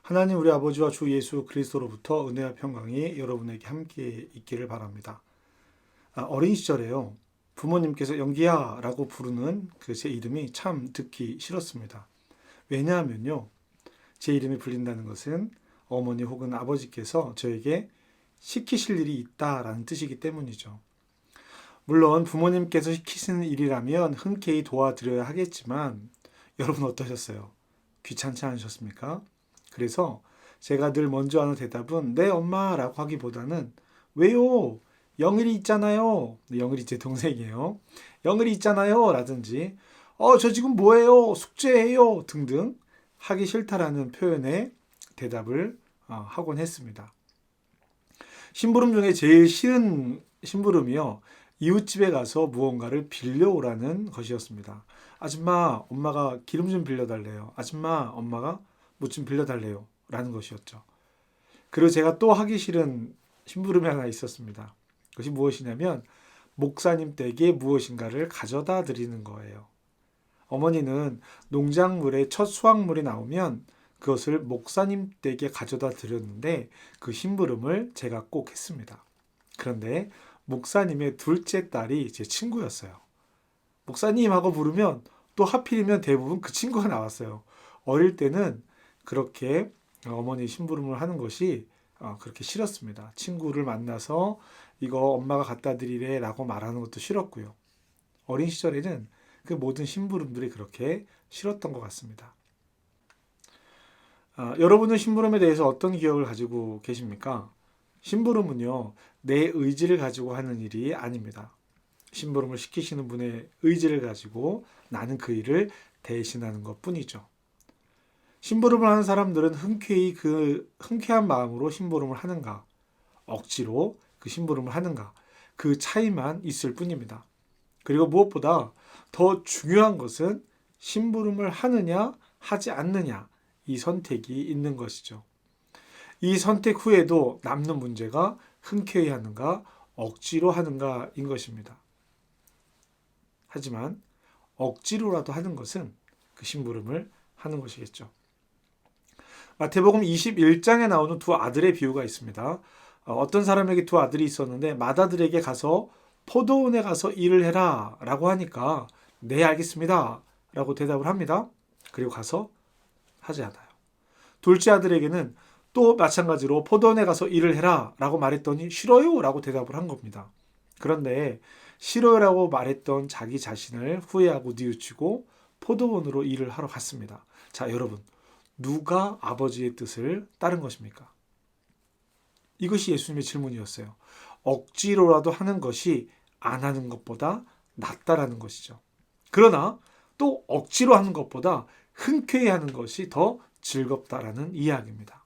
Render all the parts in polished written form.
하나님 우리 아버지와 주 예수 그리스도로부터 은혜와 평강이 여러분에게 함께 있기를 바랍니다. 어린 시절에요. 부모님께서 영기야 라고 부르는 그 제 이름이 참 듣기 싫었습니다. 왜냐하면요. 제 이름이 불린다는 것은 어머니 혹은 아버지께서 저에게 시키실 일이 있다라는 뜻이기 때문이죠. 물론 부모님께서 시키시는 일이라면 흔쾌히 도와드려야 하겠지만 여러분 어떠셨어요? 귀찮지 않으셨습니까? 그래서 제가 늘 먼저 하는 대답은 네 엄마라고 하기보다는 왜요? 영일이 있잖아요. 영일이 제 동생이에요. 영일이 있잖아요 라든지 저 지금 뭐해요? 숙제해요 등등 하기 싫다라는 표현에 대답을 하곤 했습니다. 심부름 중에 제일 싫은 심부름이요. 이웃집에 가서 무언가를 빌려오라는 것이었습니다. 아줌마, 엄마가 기름 좀 빌려달래요. 아줌마, 엄마가 뭐 좀 빌려달래요. 라는 것이었죠. 그리고 제가 또 하기 싫은 심부름이 하나 있었습니다. 그것이 무엇이냐면 목사님 댁에 무엇인가를 가져다 드리는 거예요. 어머니는 농작물에 첫 수확물이 나오면 그것을 목사님 댁에 가져다 드렸는데 그 심부름을 제가 꼭 했습니다. 그런데 목사님의 둘째 딸이 제 친구였어요. 목사님하고 부르면 또 하필이면 대부분 그 친구가 나왔어요. 어릴 때는 그렇게 어머니 심부름을 하는 것이 그렇게 싫었습니다. 친구를 만나서 이거 엄마가 갖다 드리래 라고 말하는 것도 싫었고요. 어린 시절에는 그 모든 심부름들이 그렇게 싫었던 것 같습니다. 여러분은 심부름에 대해서 어떤 기억을 가지고 계십니까? 심부름은요, 내 의지를 가지고 하는 일이 아닙니다. 심부름을 시키시는 분의 의지를 가지고 나는 그 일을 대신하는 것 뿐이죠. 심부름을 하는 사람들은 흔쾌히 그 흔쾌한 마음으로 심부름을 하는가, 억지로 그 심부름을 하는가, 그 차이만 있을 뿐입니다. 그리고 무엇보다 더 중요한 것은 심부름을 하느냐, 하지 않느냐, 이 선택이 있는 것이죠. 이 선택 후에도 남는 문제가 흔쾌히 하는가, 억지로 하는가인 것입니다. 하지만 억지로라도 하는 것은 그 심부름을 하는 것이겠죠. 마태복음 21장에 나오는 두 아들의 비유가 있습니다. 어떤 사람에게 두 아들이 있었는데 맏아들에게 가서 포도원에 가서 일을 해라 라고 하니까 네 알겠습니다 라고 대답을 합니다. 그리고 가서 하지 않아요. 둘째 아들에게는 또 마찬가지로 포도원에 가서 일을 해라 라고 말했더니 싫어요 라고 대답을 한 겁니다. 그런데 싫어요 라고 말했던 자기 자신을 후회하고 뉘우치고 포도원으로 일을 하러 갔습니다. 자, 여러분, 누가 아버지의 뜻을 따른 것입니까? 이것이 예수님의 질문이었어요. 억지로라도 하는 것이 안 하는 것보다 낫다라는 것이죠. 그러나 또 억지로 하는 것보다 흔쾌히 하는 것이 더 즐겁다라는 이야기입니다.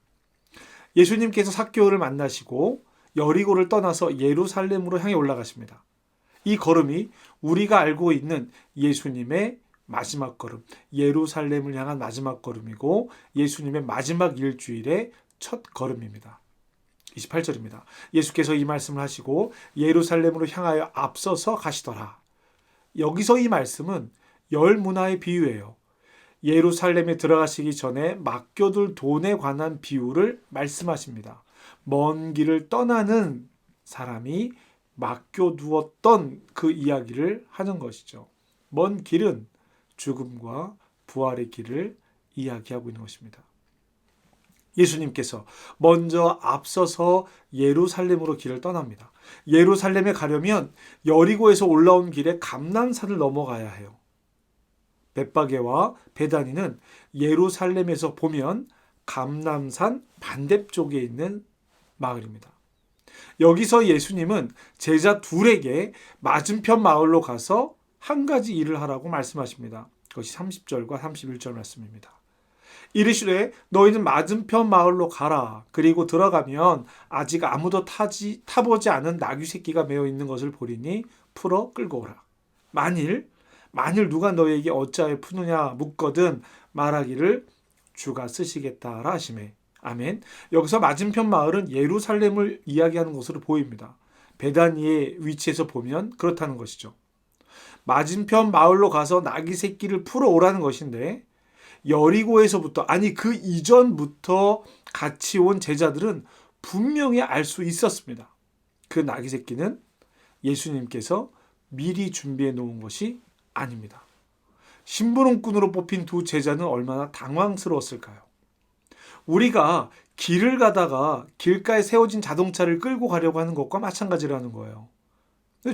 예수님께서 삭개오를 만나시고 여리고를 떠나서 예루살렘으로 향해 올라가십니다. 이 걸음이 우리가 알고 있는 예수님의 마지막 걸음, 예루살렘을 향한 마지막 걸음이고 예수님의 마지막 일주일의 첫 걸음입니다. 28절입니다. 예수께서 이 말씀을 하시고 예루살렘으로 향하여 앞서서 가시더라. 여기서 이 말씀은 열 문화의 비유예요. 예루살렘에 들어가시기 전에 맡겨둘 돈에 관한 비유를 말씀하십니다. 먼 길을 떠나는 사람이 맡겨두었던 그 이야기를 하는 것이죠. 먼 길은 죽음과 부활의 길을 이야기하고 있는 것입니다. 예수님께서 먼저 앞서서 예루살렘으로 길을 떠납니다. 예루살렘에 가려면 여리고에서 올라온 길에 감람산을 넘어가야 해요. 벳바게와 베다니는 예루살렘에서 보면 감람산 반대쪽에 있는 마을입니다. 여기서 예수님은 제자 둘에게 맞은편 마을로 가서 한 가지 일을 하라고 말씀하십니다. 그것이 30절과 31절 말씀입니다. 이르시되 너희는 맞은편 마을로 가라. 그리고 들어가면 아직 아무도 타보지 않은 나귀 새끼가 매어 있는 것을 보리니 풀어 끌고 오라. 만일 누가 너희에게 어찌하여 푸느냐 묻거든 말하기를 주가 쓰시겠다라 하시매. 아멘. 여기서 맞은편 마을은 예루살렘을 이야기하는 것으로 보입니다. 베다니의 위치에서 보면 그렇다는 것이죠. 맞은편 마을로 가서 나귀 새끼를 풀어 오라는 것인데 여리고에서부터 아니 그 이전부터 같이 온 제자들은 분명히 알 수 있었습니다. 그 나귀 새끼는 예수님께서 미리 준비해 놓은 것이 아닙니다. 심부름꾼으로 뽑힌 두 제자는 얼마나 당황스러웠을까요? 우리가 길을 가다가 길가에 세워진 자동차를 끌고 가려고 하는 것과 마찬가지라는 거예요.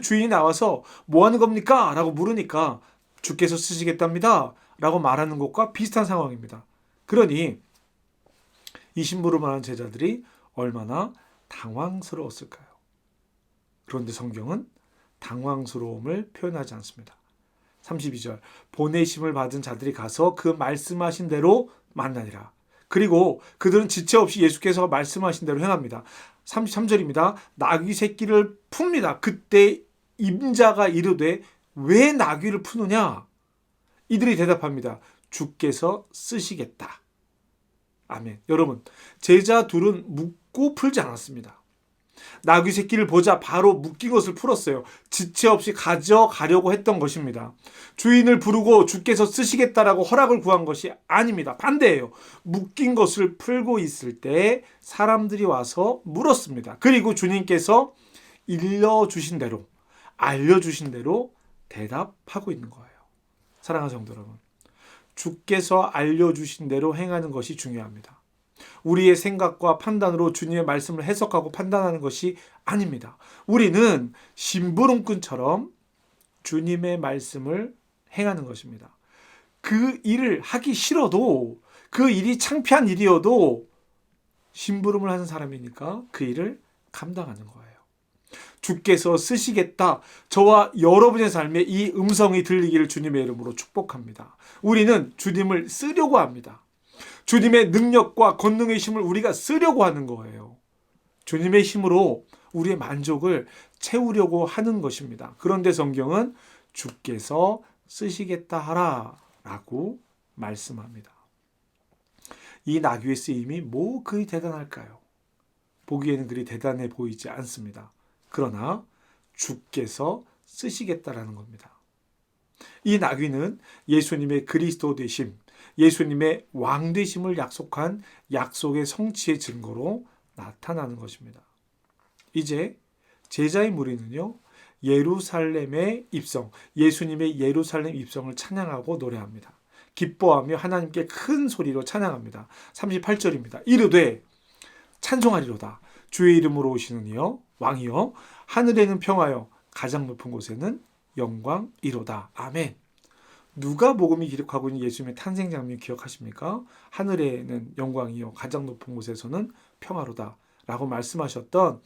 주인이 나와서 뭐 하는 겁니까? 라고 물으니까 주께서 쓰시겠답니다. 라고 말하는 것과 비슷한 상황입니다. 그러니 이 심부름을 하는 제자들이 얼마나 당황스러웠을까요? 그런데 성경은 당황스러움을 표현하지 않습니다. 32절 보내심을 받은 자들이 가서 그 말씀하신 대로 만나니라. 그리고 그들은 지체 없이 예수께서 말씀하신 대로 행합니다. 33절입니다. 나귀 새끼를 풉니다. 그때 임자가 이르되 왜 나귀를 푸느냐? 이들이 대답합니다. 주께서 쓰시겠다. 아멘. 여러분, 제자 둘은 묻고 풀지 않았습니다. 나귀 새끼를 보자 바로 묶인 것을 풀었어요. 지체 없이 가져가려고 했던 것입니다. 주인을 부르고 주께서 쓰시겠다라고 허락을 구한 것이 아닙니다. 반대예요. 묶인 것을 풀고 있을 때 사람들이 와서 물었습니다. 그리고 주님께서 알려주신 대로 대답하고 있는 거예요. 사랑하는 성도 여러분, 주께서 알려주신 대로 행하는 것이 중요합니다. 우리의 생각과 판단으로 주님의 말씀을 해석하고 판단하는 것이 아닙니다. 우리는 심부름꾼처럼 주님의 말씀을 행하는 것입니다. 그 일을 하기 싫어도, 그 일이 창피한 일이어도 심부름을 하는 사람이니까 그 일을 감당하는 거예요. 주께서 쓰시겠다. 저와 여러분의 삶에 이 음성이 들리기를 주님의 이름으로 축복합니다. 우리는 주님을 쓰려고 합니다. 주님의 능력과 권능의 힘을 우리가 쓰려고 하는 거예요. 주님의 힘으로 우리의 만족을 채우려고 하는 것입니다. 그런데 성경은 주께서 쓰시겠다 하라라고 말씀합니다. 이 나귀의 쓰임이 뭐 그리 대단할까요? 보기에는 그리 대단해 보이지 않습니다. 그러나 주께서 쓰시겠다라는 겁니다. 이 나귀는 예수님의 그리스도 되심, 예수님의 왕 되심을 약속한 약속의 성취의 증거로 나타나는 것입니다. 이제 제자의 무리는요, 예루살렘의 입성, 예수님의 예루살렘 입성을 찬양하고 노래합니다. 기뻐하며 하나님께 큰 소리로 찬양합니다. 38절입니다. 이르되 찬송하리로다. 주의 이름으로 오시는 이여 왕이여 하늘에는 평화여 가장 높은 곳에는 영광이로다. 아멘. 누가복음이 기록하고 있는 예수님의 탄생 장면 기억하십니까? 하늘에는 영광이요 가장 높은 곳에서는 평화로다 라고 말씀하셨던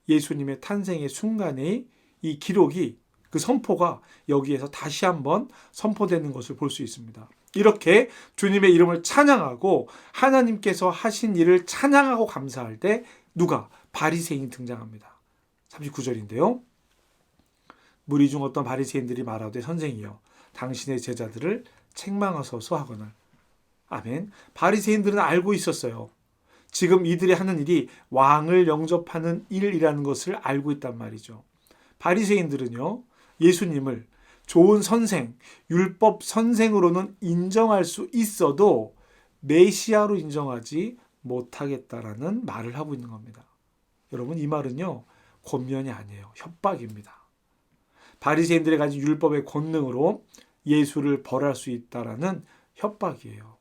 예수님의 탄생의 순간의 이 기록이, 그 선포가 여기에서 다시 한번 선포되는 것을 볼 수 있습니다. 이렇게 주님의 이름을 찬양하고 하나님께서 하신 일을 찬양하고 감사할 때 누가? 바리새인이 등장합니다. 39절인데요. 무리 중 어떤 바리새인들이 말하되 선생이여 당신의 제자들을 책망하소서 하거늘. 아멘. 바리새인들은 알고 있었어요. 지금 이들이 하는 일이 왕을 영접하는 일이라는 것을 알고 있단 말이죠. 바리새인들은요, 예수님을 좋은 선생, 율법 선생으로는 인정할 수 있어도 메시아로 인정하지 못하겠다라는 말을 하고 있는 겁니다. 여러분, 이 말은요, 권면이 아니에요. 협박입니다. 바리새인들이 가진 율법의 권능으로 예수를 벌할 수 있다라는 협박이에요.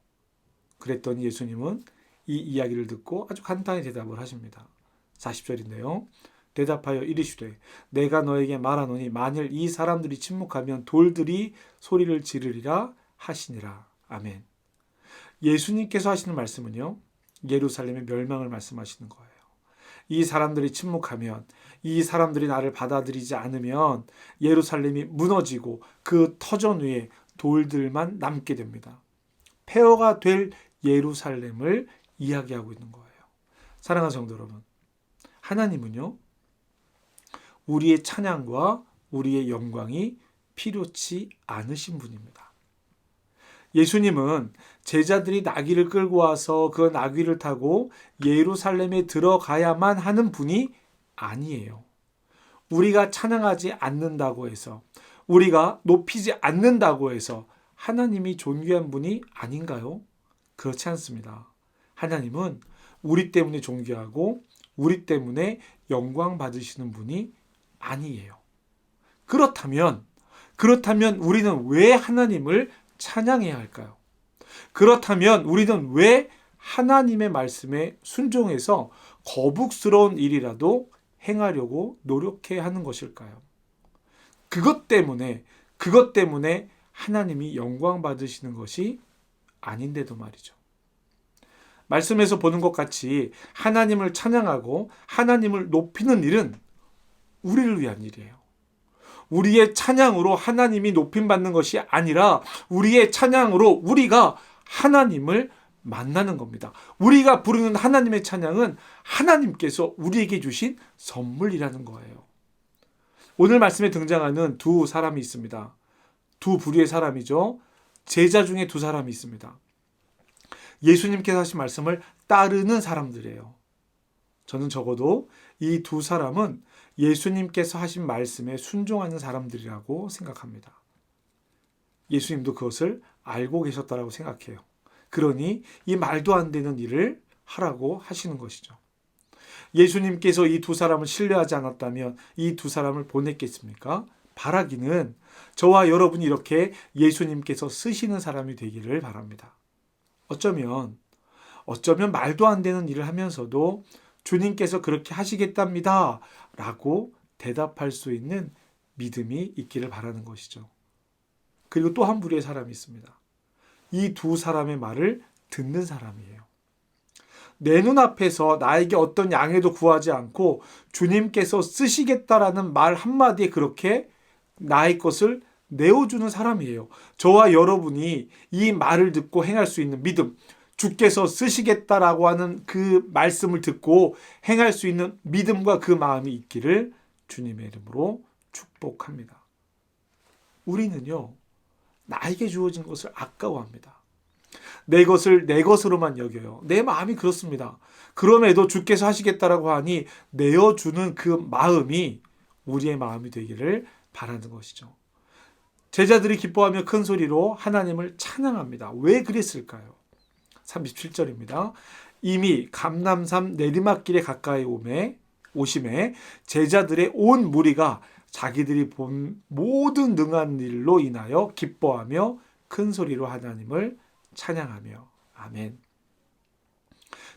그랬더니 예수님은 이 이야기를 듣고 아주 간단히 대답을 하십니다. 40절인데요. 대답하여 이르시되 내가 너에게 말하노니 만일 이 사람들이 침묵하면 돌들이 소리를 지르리라 하시니라. 아멘. 예수님께서 하시는 말씀은요, 예루살렘의 멸망을 말씀하시는 거예요. 이 사람들이 침묵하면, 이 사람들이 나를 받아들이지 않으면 예루살렘이 무너지고 그 터전 위에 돌들만 남게 됩니다. 폐허가 될 예루살렘을 이야기하고 있는 거예요. 사랑하는 성도 여러분, 하나님은요, 우리의 찬양과 우리의 영광이 필요치 않으신 분입니다. 예수님은 제자들이 나귀를 끌고 와서 그 나귀를 타고 예루살렘에 들어가야만 하는 분이 아니에요. 우리가 찬양하지 않는다고 해서, 우리가 높이지 않는다고 해서 하나님이 존귀한 분이 아닌가요? 그렇지 않습니다. 하나님은 우리 때문에 존귀하고 우리 때문에 영광 받으시는 분이 아니에요. 그렇다면 우리는 왜 하나님을 찬양해야 할까요? 그렇다면 우리는 왜 하나님의 말씀에 순종해서 거북스러운 일이라도 행하려고 노력해야 하는 것일까요? 그것 때문에 하나님이 영광 받으시는 것이 아닌데도 말이죠. 말씀에서 보는 것 같이 하나님을 찬양하고 하나님을 높이는 일은 우리를 위한 일이에요. 우리의 찬양으로 하나님이 높임받는 것이 아니라 우리의 찬양으로 우리가 하나님을 만나는 겁니다. 우리가 부르는 하나님의 찬양은 하나님께서 우리에게 주신 선물이라는 거예요. 오늘 말씀에 등장하는 두 사람이 있습니다. 두 부류의 사람이죠. 제자 중에 두 사람이 있습니다. 예수님께서 하신 말씀을 따르는 사람들이에요. 저는 적어도 이 두 사람은 예수님께서 하신 말씀에 순종하는 사람들이라고 생각합니다. 예수님도 그것을 알고 계셨다고 생각해요. 그러니 이 말도 안 되는 일을 하라고 하시는 것이죠. 예수님께서 이 두 사람을 신뢰하지 않았다면 이 두 사람을 보냈겠습니까? 바라기는 저와 여러분이 이렇게 예수님께서 쓰시는 사람이 되기를 바랍니다. 어쩌면 말도 안 되는 일을 하면서도 주님께서 그렇게 하시겠답니다 라고 대답할 수 있는 믿음이 있기를 바라는 것이죠. 그리고 또 한 부류의 사람이 있습니다. 이 두 사람의 말을 듣는 사람이에요. 내 눈앞에서 나에게 어떤 양해도 구하지 않고 주님께서 쓰시겠다라는 말 한마디에 그렇게 나의 것을 내어주는 사람이에요. 저와 여러분이 이 말을 듣고 행할 수 있는 믿음, 주께서 쓰시겠다라고 하는 그 말씀을 듣고 행할 수 있는 믿음과 그 마음이 있기를 주님의 이름으로 축복합니다. 우리는요, 나에게 주어진 것을 아까워합니다. 내 것을 내 것으로만 여겨요. 내 마음이 그렇습니다. 그럼에도 주께서 하시겠다라고 하니 내어주는 그 마음이 우리의 마음이 되기를 바라는 것이죠. 제자들이 기뻐하며 큰 소리로 하나님을 찬양합니다. 왜 그랬을까요? 37절입니다. 이미 감람산 내리막길에 가까이 오심에 제자들의 온 무리가 자기들이 본 모든 능한 일로 인하여 기뻐하며 큰 소리로 하나님을 찬양하며. 아멘.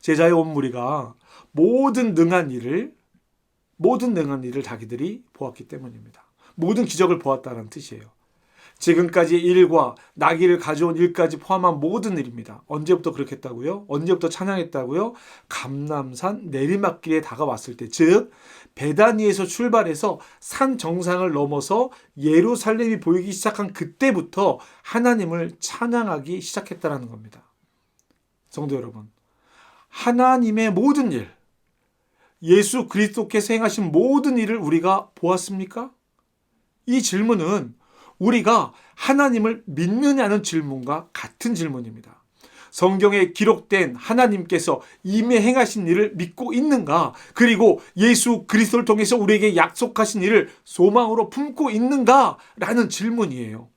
제자의 온 무리가 모든 능한 일을 자기들이 보았기 때문입니다. 모든 기적을 보았다는 뜻이에요. 지금까지의 일과 나귀를 가져온 일까지 포함한 모든 일입니다. 언제부터 그렇게 했다고요? 언제부터 찬양했다고요? 감람산 내리막길에 다가왔을 때, 즉 베다니에서 출발해서 산 정상을 넘어서 예루살렘이 보이기 시작한 그때부터 하나님을 찬양하기 시작했다는 겁니다. 성도 여러분, 하나님의 모든 일, 예수 그리스도께서 행하신 모든 일을 우리가 보았습니까? 이 질문은 우리가 하나님을 믿느냐는 질문과 같은 질문입니다. 성경에 기록된 하나님께서 이미 행하신 일을 믿고 있는가? 그리고 예수 그리스도를 통해서 우리에게 약속하신 일을 소망으로 품고 있는가? 라는 질문이에요.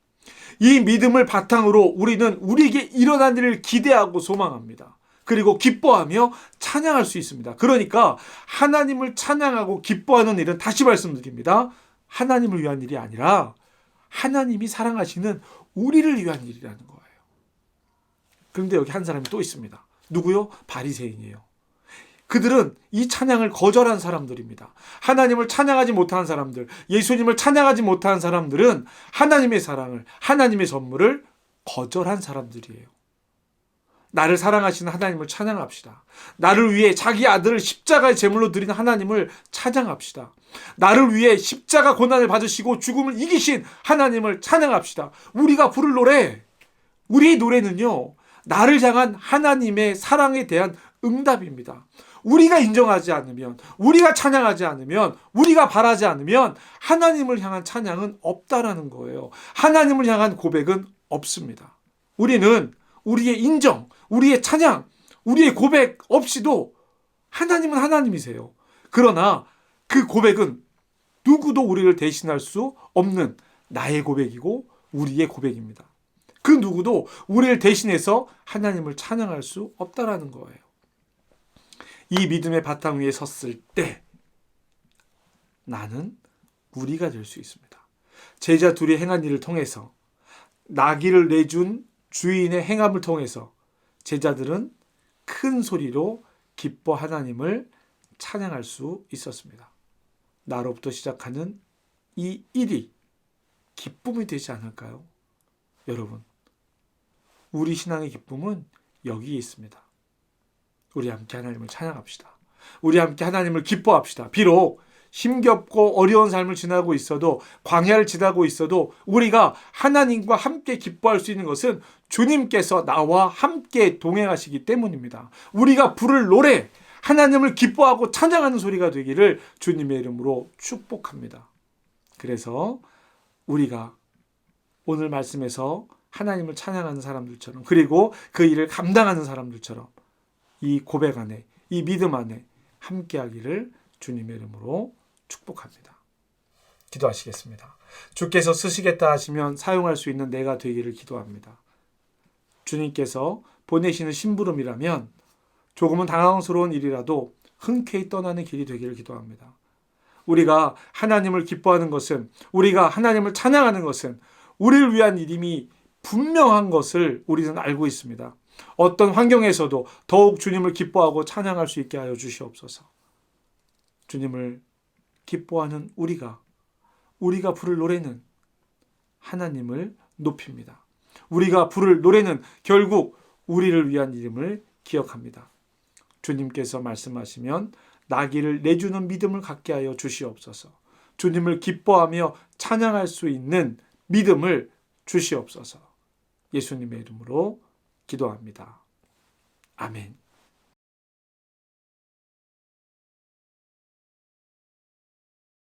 이 믿음을 바탕으로 우리는 우리에게 일어난 일을 기대하고 소망합니다. 그리고 기뻐하며 찬양할 수 있습니다. 그러니까 하나님을 찬양하고 기뻐하는 일은, 다시 말씀드립니다, 하나님을 위한 일이 아니라 하나님이 사랑하시는 우리를 위한 일이라는 거예요. 그런데 여기 한 사람이 또 있습니다. 누구요? 바리새인이에요. 그들은 이 찬양을 거절한 사람들입니다. 하나님을 찬양하지 못한 사람들, 예수님을 찬양하지 못한 사람들은 하나님의 사랑을, 하나님의 선물을 거절한 사람들이에요. 나를 사랑하시는 하나님을 찬양합시다. 나를 위해 자기 아들을 십자가의 제물로 드린 하나님을 찬양합시다. 나를 위해 십자가 고난을 받으시고 죽음을 이기신 하나님을 찬양합시다. 우리가 부를 노래, 우리의 노래는요, 나를 향한 하나님의 사랑에 대한 응답입니다. 우리가 인정하지 않으면, 우리가 찬양하지 않으면, 우리가 바라지 않으면 하나님을 향한 찬양은 없다라는 거예요. 하나님을 향한 고백은 없습니다. 우리는 우리의 인정, 우리의 찬양, 우리의 고백 없이도 하나님은 하나님이세요. 그러나 그 고백은 누구도 우리를 대신할 수 없는 나의 고백이고 우리의 고백입니다. 그 누구도 우리를 대신해서 하나님을 찬양할 수 없다라는 거예요. 이 믿음의 바탕 위에 섰을 때 나는 우리가 될 수 있습니다. 제자 둘이 행한 일을 통해서, 나귀를 내준 주인의 행함을 통해서 제자들은 큰 소리로 기뻐 하나님을 찬양할 수 있었습니다. 나로부터 시작하는 이 일이 기쁨이 되지 않을까요? 여러분, 우리 신앙의 기쁨은 여기에 있습니다. 우리 함께 하나님을 찬양합시다. 우리 함께 하나님을 기뻐합시다. 비록 힘겹고 어려운 삶을 지나고 있어도, 광야를 지나고 있어도 우리가 하나님과 함께 기뻐할 수 있는 것은 주님께서 나와 함께 동행하시기 때문입니다. 우리가 부를 노래, 하나님을 기뻐하고 찬양하는 소리가 되기를 주님의 이름으로 축복합니다. 그래서 우리가 오늘 말씀에서 하나님을 찬양하는 사람들처럼, 그리고 그 일을 감당하는 사람들처럼 이 고백 안에, 이 믿음 안에 함께하기를 주님의 이름으로 축복합니다. 기도하시겠습니다. 주께서 쓰시겠다 하시면 사용할 수 있는 내가 되기를 기도합니다. 주님께서 보내시는 심부름이라면 조금은 당황스러운 일이라도 흔쾌히 떠나는 길이 되기를 기도합니다. 우리가 하나님을 기뻐하는 것은, 우리가 하나님을 찬양하는 것은 우리를 위한 일임이 분명한 것을 우리는 알고 있습니다. 어떤 환경에서도 더욱 주님을 기뻐하고 찬양할 수 있게 하여 주시옵소서. 주님을 기뻐하는 우리가 부를 노래는 하나님을 높입니다. 우리가 부를 노래는 결국 우리를 위한 이름을 기억합니다. 주님께서 말씀하시면 나귀를 내주는 믿음을 갖게 하여 주시옵소서. 주님을 기뻐하며 찬양할 수 있는 믿음을 주시옵소서. 예수님의 이름으로 기도합니다. 아멘.